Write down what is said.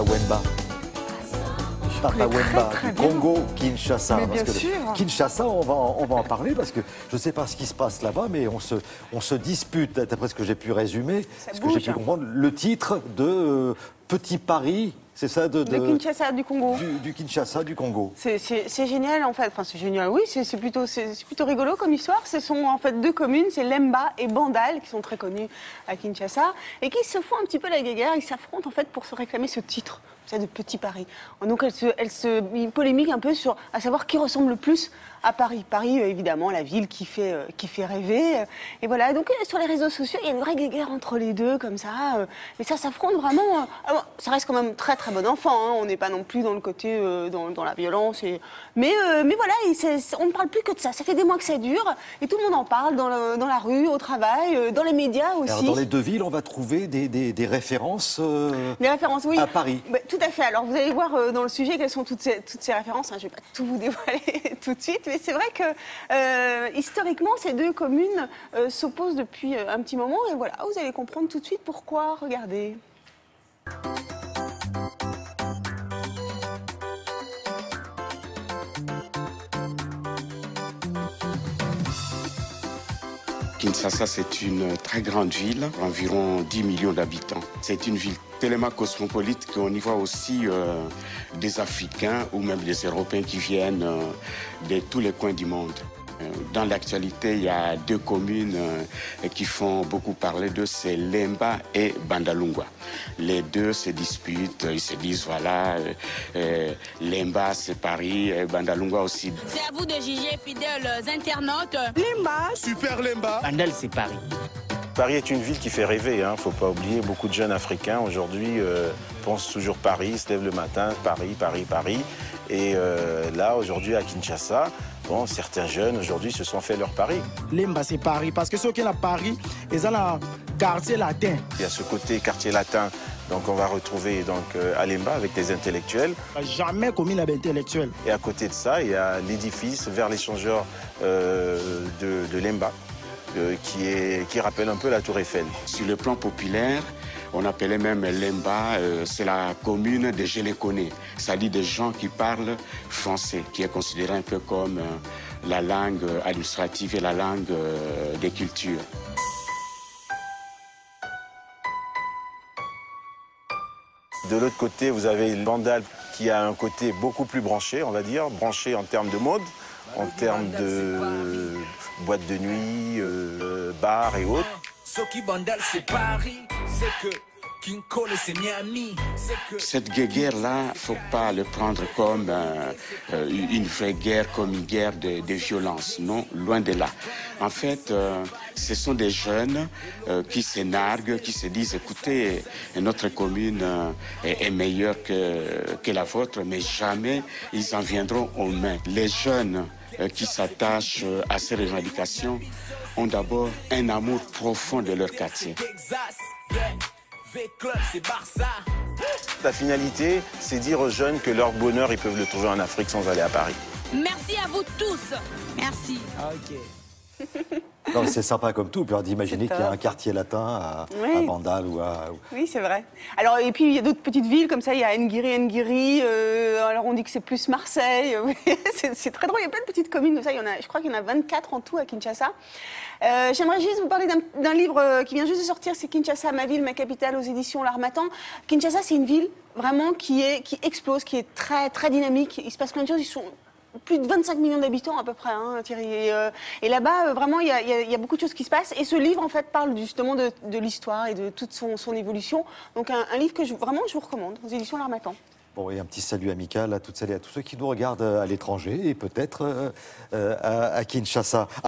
Wemba. Wemba, du Congo, Kinshasa. Mais parce bien que sûr. Kinshasa, on va en parler parce que je ne sais pas ce qui se passe là-bas, mais on se dispute, d'après ce que j'ai pu résumer, ce que j'ai pu comprendre, le titre de Petit Paris, c'est ça de Kinshasa, du Congo. Du Kinshasa, du Congo. C'est génial en fait, enfin c'est génial, oui, c'est plutôt rigolo comme histoire. Ce sont en fait deux communes, c'est Lemba et Bandal, qui sont très connues à Kinshasa, et qui se font un petit peu la guéguerre, ils s'affrontent en fait pour se réclamer ce titre. De Petit Paris. Donc ils polémiquent un peu sur à savoir qui ressemble le plus à Paris. Paris, évidemment, la ville qui fait rêver. Et voilà, donc sur les réseaux sociaux, il y a une vraie guéguerre entre les deux, comme ça. Et ça s'affronte vraiment. Ça reste quand même très très bon enfant. Hein. On n'est pas non plus dans le côté, dans la violence. Mais voilà, on ne parle plus que de ça. Ça fait des mois que ça dure. Et tout le monde en parle dans la rue, au travail, dans les médias aussi. Alors, dans les deux villes, on va trouver des références, des références, oui. À Paris. Tout à fait. Alors, vous allez voir dans le sujet quelles sont toutes ces références. Hein. Je ne vais pas tout vous dévoiler tout de suite, mais c'est vrai que historiquement, ces deux communes s'opposent depuis un petit moment. Et voilà, vous allez comprendre tout de suite pourquoi. Regardez. Kinshasa, c'est une très grande ville, environ 10 millions d'habitants. C'est une ville tellement cosmopolite qu'on y voit aussi des Africains ou même des Européens qui viennent de tous les coins du monde. Dans l'actualité, il y a deux communes qui font beaucoup parler d'eux, c'est Lemba et Bandalungwa. Les deux se disputent, ils se disent voilà, Lemba c'est Paris, et Bandalungwa aussi. C'est à vous de juger, fidèles internautes. Lemba, super Lemba. Bandal c'est Paris. Paris est une ville qui fait rêver, il ne faut pas oublier, beaucoup de jeunes Africains aujourd'hui pensent toujours Paris, se lèvent le matin, Paris, Paris, Paris. Et là, aujourd'hui, à Kinshasa, bon, certains jeunes aujourd'hui se sont fait leur Paris. Lemba, c'est Paris, parce que ceux qui sont à Paris, ils ont le quartier latin. Il y a ce côté quartier latin, donc on va retrouver donc, à Lemba avec des intellectuels. Jamais commis d'intellectuels. Et à côté de ça, il y a l'édifice vers l'échangeur de Lemba. Qui rappelle un peu la Tour Eiffel. Sur le plan populaire, on appelait même Lemba, c'est la commune des Géléconais, c'est-à-dire des gens qui parlent français, qui est considéré un peu comme la langue administrative et la langue des cultures. De l'autre côté, vous avez Bandal qui a un côté beaucoup plus branché, on va dire, branché en termes de mode, en termes de boîtes de nuit, bars et autres. Cette guerre-là, il ne faut pas le prendre comme une vraie guerre, comme une guerre de violence. Non, loin de là. En fait, ce sont des jeunes qui s'énarguent, qui se disent, écoutez, notre commune est meilleure que la vôtre, mais jamais ils en viendront aux mains. Les jeunes qui s'attachent à ces revendications ont d'abord un amour profond de leur quartier. La finalité, c'est dire aux jeunes que leur bonheur, ils peuvent le trouver en Afrique sans aller à Paris. Merci à vous tous. Merci. Non, c'est sympa comme tout. Puis d'imaginer qu'il y a un quartier latin à Bandal ou à... Oui, c'est vrai. Alors, et puis, il y a d'autres petites villes comme ça. Il y a Ngiri. Alors, on dit que c'est plus Marseille. C'est très drôle. Il y a plein de petites communes comme ça. Je crois qu'il y en a 24 en tout à Kinshasa. J'aimerais juste vous parler d'un livre qui vient juste de sortir. C'est Kinshasa, ma ville, ma capitale, aux éditions L'Harmattan. Kinshasa, c'est une ville vraiment qui explose, qui est très, très dynamique. Il se passe plein de choses. Ils sont plus de 25 millions d'habitants à peu près, hein, Thierry. Et là-bas, vraiment, il y a beaucoup de choses qui se passent. Et ce livre, en fait, parle justement de l'histoire et de toute son évolution. Donc, un livre que je vous recommande, aux éditions L'Harmattan. Bon, et un petit salut amical à toutes celles et à tous ceux qui nous regardent à l'étranger et peut-être à Kinshasa.